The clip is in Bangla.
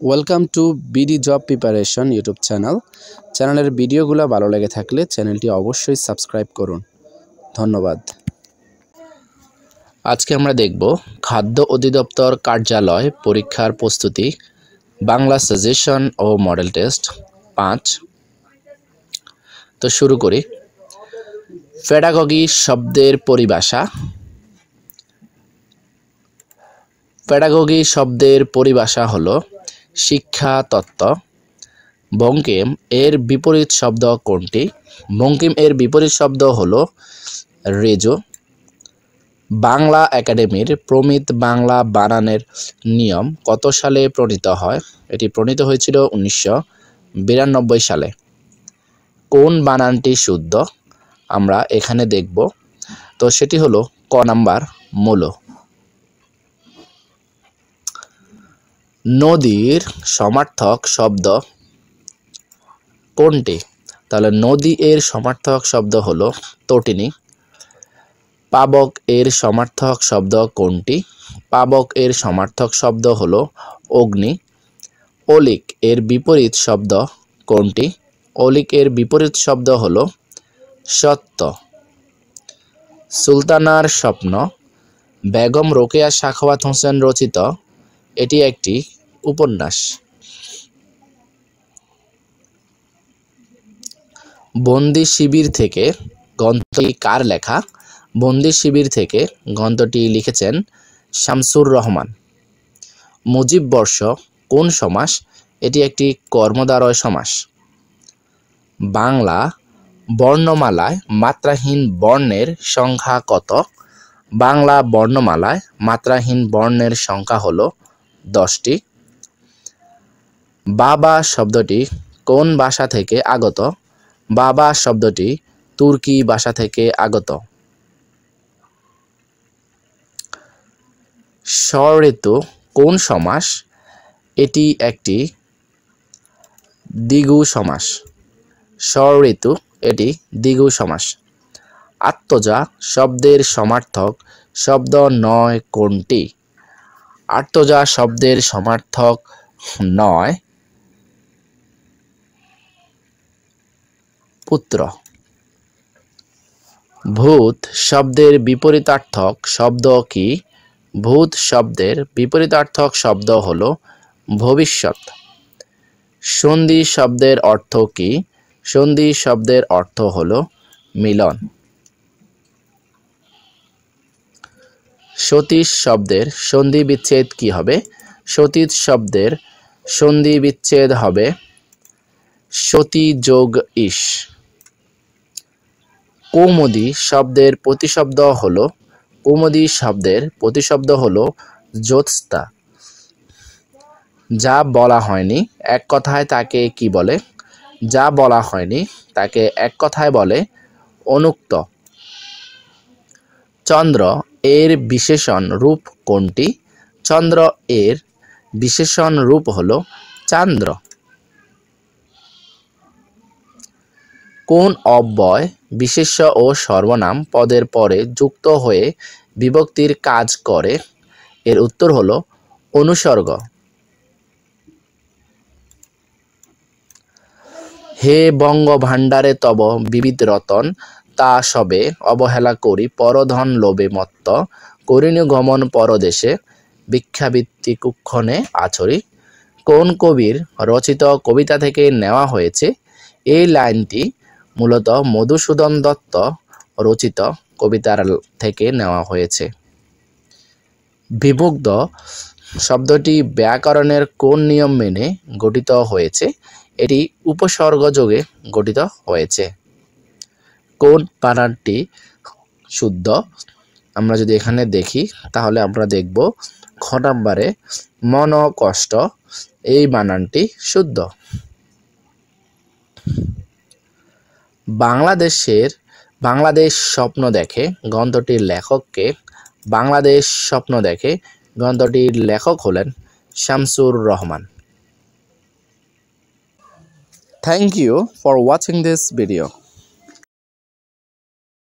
Welcome to BD job preparation YouTube চ্যানেলের ভিডিওগুলো ভালো লেগে থাকলে চ্যানেলটি অবশ্যই সাবস্ক্রাইব করুন। ধন্যবাদ। আজকে আমরা দেখব খাদ্য অধিদপ্তর কার্যালয় পরীক্ষার প্রস্তুতি, বাংলা সাজেশন ও মডেল টেস্ট 5। তো শুরু করি। পেডাগগি শব্দের পরিভাষা। পেডাগগি শব্দের পরিভাষা হলো শিক্ষা তত্ত্ব। বঙ্কিম এর বিপরীত শব্দ কোনটি? বঙ্কিম এর বিপরীত শব্দ হলো রেজো। বাংলা একাডেমির প্রমিত বাংলা বানানের নিয়ম কত সালে প্রণীত হয়? এটি প্রণীত হয়েছিল 1992 সালে। কোন বানানটি শুদ্ধ? আমরা এখানে দেখব। তো সেটি হলো ক নাম্বার মূল। নদীর সমার্থক শব্দ কোনটি? তাহলে নদী এর সমার্থক শব্দ হলো তটিনী। পাবক এর সমার্থক শব্দ কোনটি? পাবক এর সমার্থক শব্দ হলো অগ্নি। অলিক এর বিপরীত শব্দ কোনটি? অলিক এর বিপরীত শব্দ হলো সত্য। সুলতানার স্বপ্ন বেগম রোকেয়া সাখাওয়াত হোসেন রচিত এটি একটি উপন্যাস। বন্দি শিবির থেকে গ্রন্থটি কার লেখা? বন্দি শিবির থেকে গ্রন্থটি লিখেছেন শামসুর রহমান। মুজিব বর্ষ কোন সমাস? এটি একটি কর্মদ্বারয় সমাস। বাংলা বর্ণমালায় মাত্রাহীন বর্ণের সংখ্যা কত? বাংলা বর্ণমালায় মাত্রাহীন বর্ণের সংখ্যা হলো 10টি। বাবা শব্দটি কোন ভাষা থেকে আগত? বাবা শব্দটি তুর্কি ভাষা থেকে আগত। স্বঋতু কোন সমাস? এটি একটি দ্বিগু সমাস। স্বঋতু এটি দ্বিগু সমাস। আত্মজা শব্দের সমার্থক শব্দ নয় কোনটি? আত্মজা শব্দের সমার্থক নয় পুত্র। ভূত শব্দের বিপরীতার্থক শব্দ কি? ভূত শব্দের বিপরীতার্থক শব্দ হলো ভবিষ্যৎ। সন্ধি শব্দের অর্থ কি? সন্ধি শব্দের অর্থ হলো মিলন। সতীশ শব্দের সন্ধি বিচ্ছেদ কি হবে? সতীশ শব্দের সন্ধি বিচ্ছেদ হবে সতী যোগ ইস। কৌমুদী শব্দের প্রতিশব্দ হলো কৌমুদী শব্দের প্রতিশব্দ হলো জ্যোৎস্না। যা বলা হয়নি এক কথায় তাকে কি বলে? যা বলা হয়নি তাকে এক কথায় বলে অনুক্ত। চন্দ্র এর বিশেষণ রূপ কোনটি? চন্দ্র এর বিশেষণ রূপ হলো চান্দ্র। কোন অব্যয় বিশেষ্য ও সর্বনাম পদের পরে যুক্ত হয়ে বিভক্তির কাজ করে? এর উত্তর হলো অনুসর্গ। হে বঙ্গ ভাণ্ডারে তব বিবিধ রতন, তা সবে অবহেলা করি পরধন লোভে মত্ত, করিনু গমন পরদেশে ভিক্ষাবৃত্তি কুক্ষণে আছরি। কোন কবির রচিত কবিতা থেকে নেওয়া হয়েছে? এই লাইনটি মূলত মধুসূদন দত্ত রচিত কবিতার থেকে নেওয়া হয়েছে। বিমুগ্ধ শব্দটি ব্যাকরণের কোন নিয়ম মেনে গঠিত হয়েছে? এটি উপসর্গ যোগে গঠিত হয়েছে। কোন বানানটি শুদ্ধ? আমরা যদি এখানে দেখি তাহলে আমরা দেখব খ নাম্বারে মন কষ্ট এই বানানটি শুদ্ধ। বাংলাদেশ স্বপ্ন দেখে গ্রন্থটির লেখককে? বাংলাদেশ স্বপ্ন দেখে গ্রন্থটির লেখক হলেন Shamsur Rahman. Thank you for watching this video.